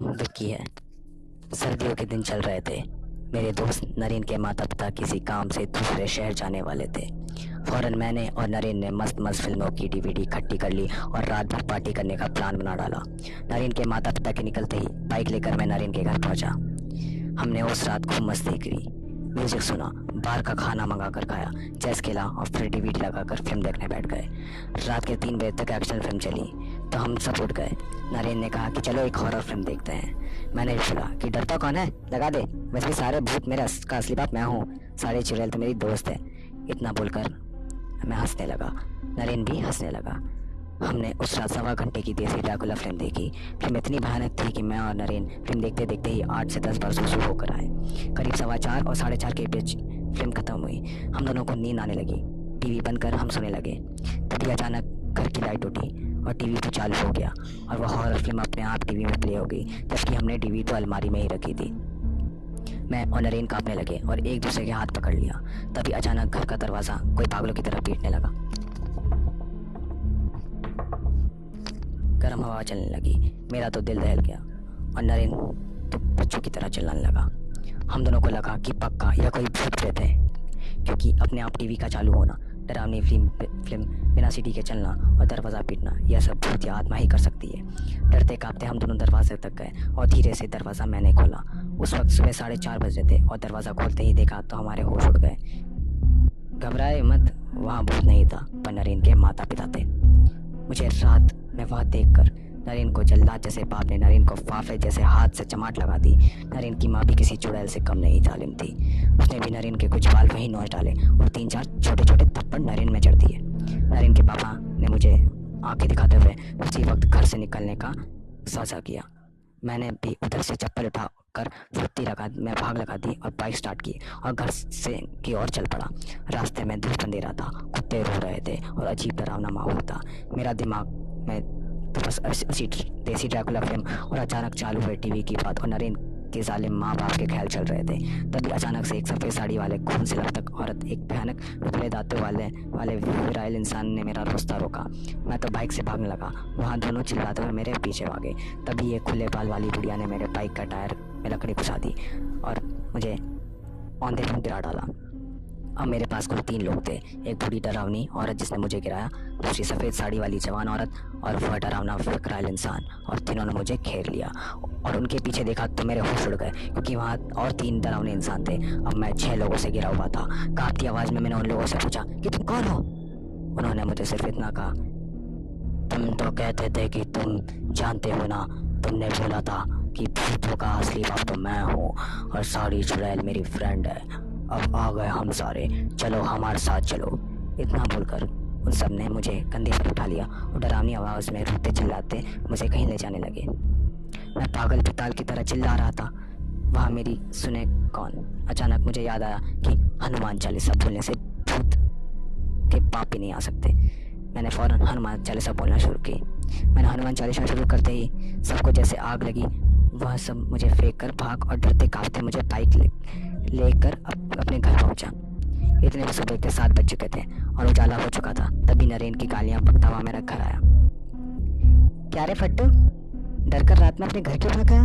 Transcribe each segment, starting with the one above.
विक्की है। सर्दियों के दिन चल रहे थे। मेरे दोस्त नरेन के माता पिता किसी काम से दूसरे शहर जाने वाले थे। फौरन मैंने और नरेन ने मस्त मस्त फिल्मों की डीवीडी इकट्ठी कर ली और रात भर पार्टी करने का प्लान बना डाला। नरेन के माता पिता के निकलते ही बाइक लेकर मैं नरेन के घर पहुंचा। हमने उस रात खूब मस्ती करी, म्यूजिक सुना, बाहर का खाना मंगा कर खाया, चेस खेला और फिर डीवीडी लगाकर फिल्म देखने बैठ गए। रात के 3 बजे तक एक्शन फिल्म चली तो हम सब उठ गए। नरेन ने कहा कि चलो एक हॉरर फिल्म देखते हैं। मैंने भी बोला कि डरता कौन है, लगा दे, वैसे सारे भूत मेरा का असली बाप मैं हूँ, सारे चुड़ैल तो मेरी दोस्त है। इतना बोलकर मैं हंसने लगा, नरेन भी हंसने लगा। हमने उस रात 1.25 घंटे की देसी ड्रैकुला फिल्म देखी। फिल्म इतनी भयानक थी कि मैं और नरेन फिल्म देखते देखते ही 8 से 10 बार सुसु होकर आए। करीब 4:15 और 4:30 के बीच फिल्म खत्म हुई। हम दोनों को नींद आने लगी। टीवी बंद कर हम सोने लगे। तभी अचानक घर की लाइट उठी और टीवी तो चालू हो गया और वह हॉरर फिल्म अपने आप टीवी में प्ले हो गई, जबकि हमने टीवी तो अलमारी में ही रखी थी। मैं और नरेन कांपने लगे और एक दूसरे के हाथ पकड़ लिया। तभी अचानक घर का दरवाज़ा कोई पागलों की तरह पीटने लगा। गर्म हवा चलने लगी। मेरा तो दिल दहल गया और नरेन तो बच्चों की तरह चिल्लाने लगा। हम दोनों को लगा कि पक्का यह कोई भूत प्रेत है, क्योंकि अपने आप टीवी का चालू होना, डरावनी फिल्म बिना सीटी के चलना और दरवाज़ा पीटना, यह सब भूत या आत्मा ही कर सकती है। डरते कांपते हम दोनों दरवाजे तक गए और धीरे से दरवाज़ा मैंने खोला। उस वक्त सुबह 4:30 बज रहे थे और दरवाज़ा खोलते ही देखा तो हमारे होश उड़ गए। घबराए मत, वहाँ भूत नहीं था पर नरेन के माता पिता थे। मुझे रात में वह देखकर नरेन को जल्लाद जैसे बाप ने नरेन को फाफे जैसे हाथ से चमाट लगा दी। नरेन की माँ भी किसी चुड़ैल से कम नहीं जालिम थी। उसने भी नरेन के कुछ बाल वहीं नोच डाले और 3-4 छोटे छोटे थप्पड़ नरेन में चढ़ दिए। नरेन के पापा ने मुझे आंखें दिखाते हुए उसी वक्त घर से निकलने का साझा किया। मैंने भी उधर से चप्पल उठा कर फुर्ती लगा मैं भाग लगा दी और बाइक स्टार्ट की और घर से की ओर चल पड़ा। रास्ते में धूप अंधेरा था, कुत्ते रो रहे थे और अजीब डरावना माहौल था। मेरा दिमाग में तो बस उसी देसी ड्रैकुला फिल्म और अचानक चालू हुए टीवी की बात और नरेन के जालिम माँ बाप के ख्याल चल रहे थे। तभी अचानक से एक सफ़ेद साड़ी वाले खून से लथपथ औरत, एक भयानक नुकीले दांतों वाले विराइल इंसान ने मेरा रास्ता रोका। मैं तो बाइक से भागने लगा। वहाँ दोनों चिल्लाते हुए मेरे पीछे भागे। तभी एक खुले बाल वाली बुढ़िया ने मेरे बाइक का टायर में लकड़ी घुसा दी और मुझे औंधे में गिरा डाला। अब मेरे पास कुल 3 लोग थे, एक बूढ़ी डरावनी औरत जिसने मुझे गिराया, दूसरी सफ़ेद साड़ी वाली जवान औरत और वह डरावना विकराल इंसान, और तीनों ने मुझे घेर लिया। और उनके पीछे देखा तो मेरे होश उड़ गए, क्योंकि वहाँ और 3 डरावने इंसान थे। अब मैं 6 लोगों से घिरा हुआ था। कांपती आवाज़ में मैंने उन लोगों से पूछा कि तुम कौन हो। उन्होंने मुझे सिर्फ इतना कहा, तुम तो कहते थे कि तुम जानते हो ना, तुमने बोला था कि भूतों का असली बाप तो मैं हूँ और सारी चुड़ैल मेरी फ्रेंड है। अब आ गए हम सारे, चलो हमारे साथ चलो। इतना बोलकर उन सब ने मुझे कंधे पर उठा लिया और डरावनी आवाज़ में रोते चिल्लाते मुझे कहीं ले जाने लगे। मैं पागल पिताल की तरह चिल्ला रहा था, वहाँ मेरी सुने कौन। अचानक मुझे याद आया कि हनुमान चालीसा बोलने से भूत के पाप ही नहीं आ सकते। मैंने फ़ौरन हनुमान चालीसा बोलना शुरू की। मैंने हनुमान चालीसा शुरू करते ही सबको जैसे आग लगी। वह सब मुझे फेंक कर भाग और डरते कांपते मुझे बाइक लेकर अपने घर पहुंचा। इतने में सुबह के 7 बज चुके थे और उजाला हो चुका था। तभी नरेन की गालियां बकता हुआ मेरा घर आया। क्या रे फट्टू, डर कर रात में अपने घर क्यों भागा?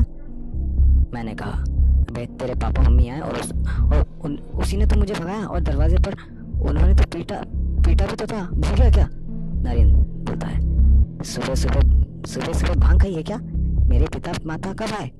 मैंने कहा, अबे तेरे पापा मम्मी आए और उसी ने तो मुझे भगाया और दरवाजे पर उन्होंने तो पीटा भी तो था, भूल गया क्या? नरेन बोलता है, सुबह सुबह भांग खाई है क्या? मेरे पिता माता कब आए?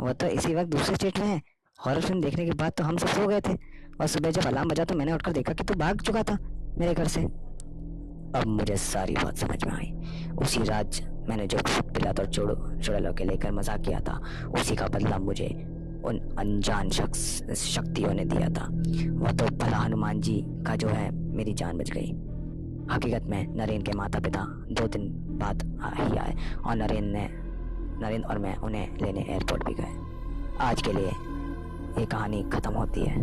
वो तो इसी वक्त दूसरे स्टेट में है। हॉरर फिल्म देखने के बाद तो हम सब सो गए थे और सुबह जब अलार्म बजा तो मैंने उठकर देखा कि तू भाग चुका था मेरे घर से। अब मुझे सारी बात समझ में आई। उसी रात मैंने जो भूत पिलात और चुड़ैलों के लेकर मजाक किया था, उसी का बदला मुझे उन अनजान शक्तियों ने दिया था। वह तो भला हनुमान जी का जो है मेरी जान बच गई। हकीकत में नरेन के माता पिता 2 दिन बाद ही आए और नरेन और मैं उन्हें लेने एयरपोर्ट भी गए। आज के लिए ये कहानी ख़त्म होती है।